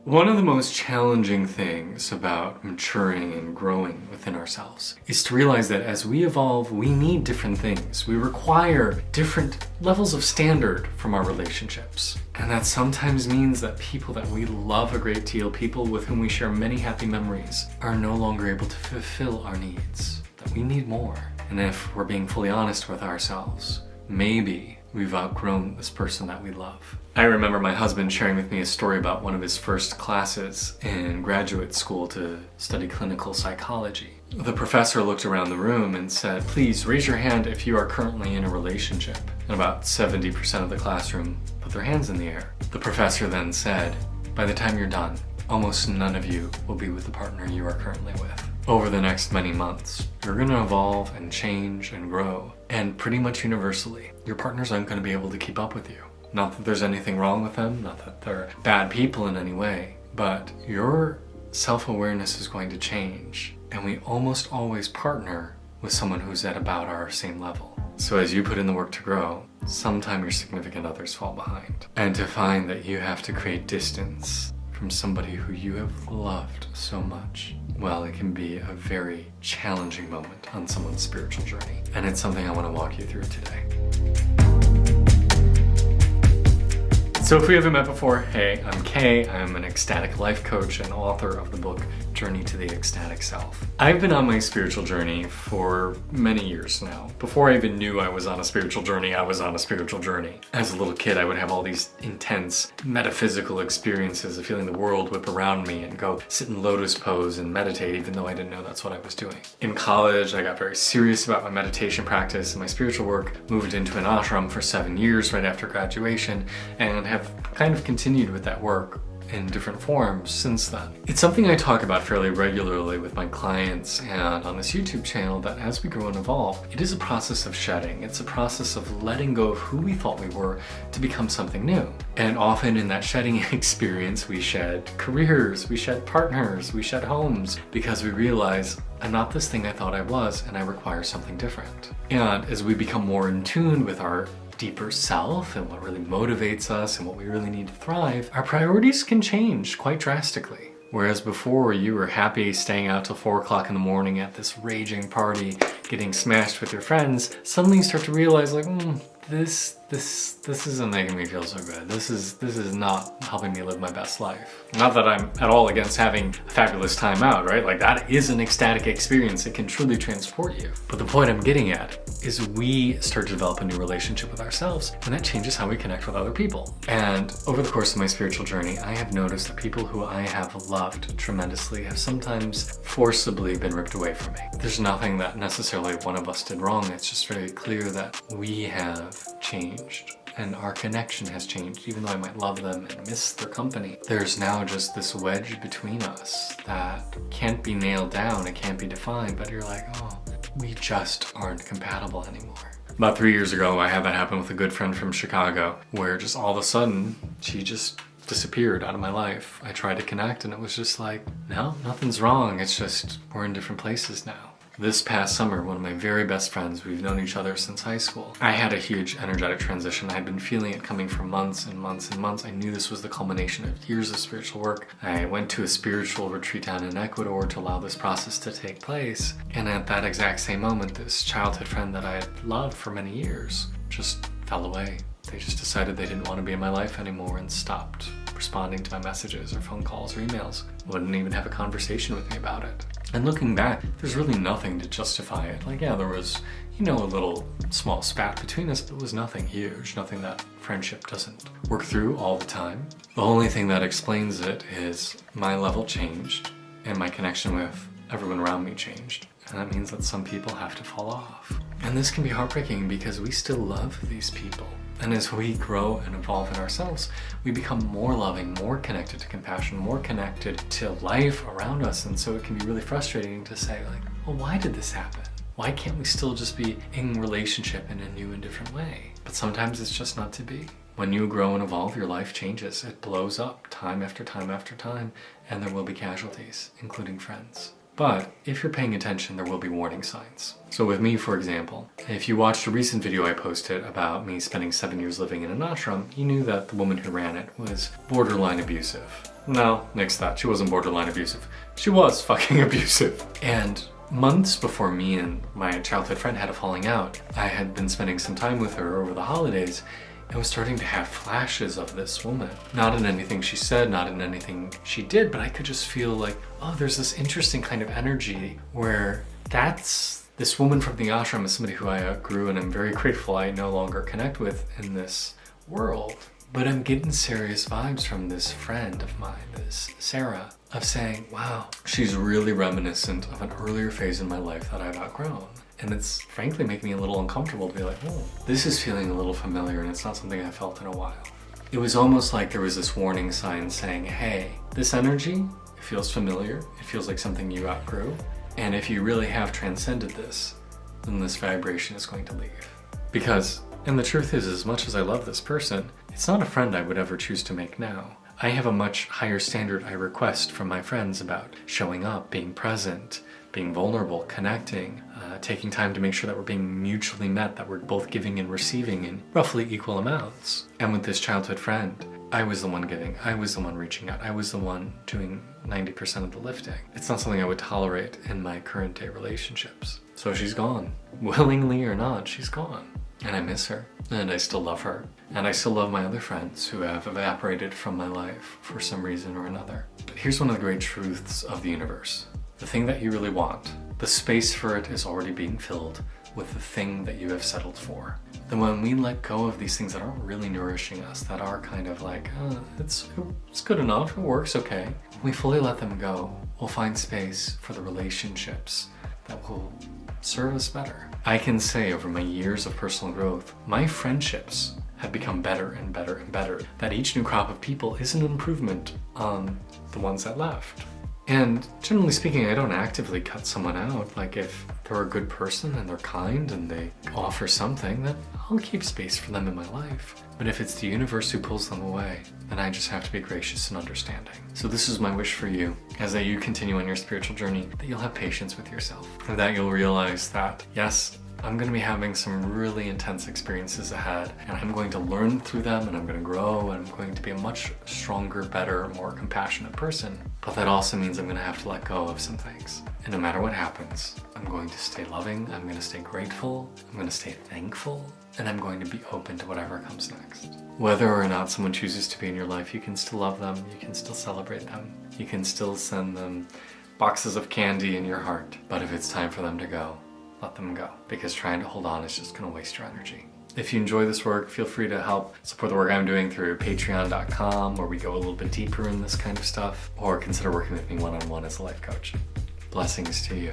One of the most challenging things about maturing and growing within ourselves is to realize that as we evolve, we need different things. We require different levels of standard from our relationships. And that sometimes means that people that we love a great deal, people with whom we share many happy memories, are no longer able to fulfill our needs, that we need more. And if we're being fully honest with ourselves, maybe we've outgrown this person that we love. I remember my husband sharing with me a story about one of his first classes in graduate school to study clinical psychology. The professor looked around the room and said, "Please raise your hand if you are currently in a relationship." And about 70% of the classroom put their hands in the air. The professor then said, "By the time you're done, almost none of you will be with the partner you are currently with. Over the next many months, you're going to evolve and change and grow. And pretty much universally, your partners aren't going to be able to keep up with you. Not that there's anything wrong with them, not that they're bad people in any way, but your self-awareness is going to change. And we almost always partner with someone who's at about our same level. So as you put in the work to grow, sometime your significant others fall behind. And to find that you have to create distance from somebody who you have loved so much, well, it can be a very challenging moment on someone's spiritual journey. And it's something I want to walk you through today. So if we haven't met before, hey, I'm Kay. I'm an ecstatic life coach and author of the book, Journey to the Ecstatic Self. I've been on my spiritual journey for many years now. Before I even knew I was on a spiritual journey, I was on a spiritual journey. As a little kid, I would have all these intense metaphysical experiences of feeling the world whip around me and go sit in lotus pose and meditate, even though I didn't know that's what I was doing. In college, I got very serious about my meditation practice and my spiritual work, moved into an ashram for 7 years right after graduation, and have kind of continued with that work in different forms since then. It's something I talk about fairly regularly with my clients and on this YouTube channel, that as we grow and evolve, it is a process of shedding. It's a process of letting go of who we thought we were to become something new. And often in that shedding experience, we shed careers, we shed partners, we shed homes, because we realize I'm not this thing I thought I was and I require something different. And as we become more in tune with our deeper self and what really motivates us and what we really need to thrive, our priorities can change quite drastically. Whereas before you were happy staying out till 4 o'clock in the morning at this raging party, getting smashed with your friends, suddenly you start to realize like, this isn't making me feel so good. This is not helping me live my best life. Not that I'm at all against having a fabulous time out, right? Like that is an ecstatic experience. It can truly transport you. But the point I'm getting at is we start to develop a new relationship with ourselves, and that changes how we connect with other people. And over the course of my spiritual journey, I have noticed that people who I have loved tremendously have sometimes forcibly been ripped away from me. There's nothing that necessarily one of us did wrong. It's just very clear that we have changed and our connection has changed. Even though I might love them and miss their company, there's now just this wedge between us that can't be nailed down, it can't be defined, but you're like, oh, we just aren't compatible anymore. About 3 years ago, I had that happen with a good friend from Chicago, where just all of a sudden, she just disappeared out of my life. I tried to connect and it was just like, no, nothing's wrong. It's just, we're in different places now. This past summer, one of my very best friends, we've known each other since high school. I had a huge energetic transition. I had been feeling it coming for months and months and months. I knew this was the culmination of years of spiritual work. I went to a spiritual retreat down in Ecuador to allow this process to take place. And at that exact same moment, this childhood friend that I had loved for many years just fell away. They just decided they didn't want to be in my life anymore and stopped responding to my messages or phone calls or emails. Wouldn't even have a conversation with me about it. And looking back, there's really nothing to justify it. Like, yeah, there was, a little small spat between us, but it was nothing huge, nothing that friendship doesn't work through all the time. The only thing that explains it is my level changed and my connection with everyone around me changed. And that means that some people have to fall off. And this can be heartbreaking because we still love these people. And as we grow and evolve in ourselves, we become more loving, more connected to compassion, more connected to life around us. And so it can be really frustrating to say like, well, why did this happen? Why can't we still just be in relationship in a new and different way? But sometimes it's just not to be. When you grow and evolve, your life changes. It blows up time after time after time, and there will be casualties, including friends. But if you're paying attention, there will be warning signs. So with me, for example, if you watched a recent video I posted about me spending 7 years living in an ashram, you knew that the woman who ran it was borderline abusive. No, nix that. She wasn't borderline abusive. She was fucking abusive. And months before me and my childhood friend had a falling out, I had been spending some time with her over the holidays and was starting to have flashes of this woman. Not in anything she said, not in anything she did, but I could just feel like, oh, there's this interesting kind of energy where this woman from the ashram is somebody who I outgrew and I'm very grateful I no longer connect with in this world. But I'm getting serious vibes from this friend of mine, this Sarah, of saying, wow, she's really reminiscent of an earlier phase in my life that I've outgrown. And it's frankly making me a little uncomfortable to be like, oh, this is feeling a little familiar and it's not something I've felt in a while. It was almost like there was this warning sign saying, hey, this energy, it feels familiar. It feels like something you outgrew. And if you really have transcended this, then this vibration is going to leave. Because, and the truth is, as much as I love this person, it's not a friend I would ever choose to make now. I have a much higher standard I request from my friends about showing up, being present, being vulnerable, connecting, taking time to make sure that we're being mutually met, that we're both giving and receiving in roughly equal amounts. And with this childhood friend, I was the one giving, I was the one reaching out, I was the one doing 90% of the lifting. It's not something I would tolerate in my current day relationships. So she's gone. Willingly or not, she's gone. And I miss her, and I still love her. And I still love my other friends who have evaporated from my life for some reason or another. But here's one of the great truths of the universe. The thing that you really want, the space for it is already being filled with the thing that you have settled for. Then when we let go of these things that aren't really nourishing us, that are kind of like, it's good enough, it works okay, we fully let them go, we'll find space for the relationships that will serve us better. I can say over my years of personal growth, my friendships have become better and better and better. That each new crop of people is an improvement on the ones that left. And generally speaking, I don't actively cut someone out. Like if they're a good person and they're kind and they offer something, then I'll keep space for them in my life. But if it's the universe who pulls them away, then I just have to be gracious and understanding. So this is my wish for you, as that you continue on your spiritual journey, that you'll have patience with yourself. And that you'll realize that, yes, I'm going to be having some really intense experiences ahead, and I'm going to learn through them, and I'm going to grow, and I'm going to be a much stronger, better, more compassionate person. But that also means I'm going to have to let go of some things. And no matter what happens, I'm going to stay loving, I'm going to stay grateful, I'm going to stay thankful, and I'm going to be open to whatever comes next. Whether or not someone chooses to be in your life, you can still love them, you can still celebrate them, you can still send them boxes of candy in your heart. But if it's time for them to go, let them go, because trying to hold on is just going to waste your energy. If you enjoy this work, feel free to help support the work I'm doing through patreon.com, where we go a little bit deeper in this kind of stuff, or consider working with me one-on-one as a life coach. Blessings to you.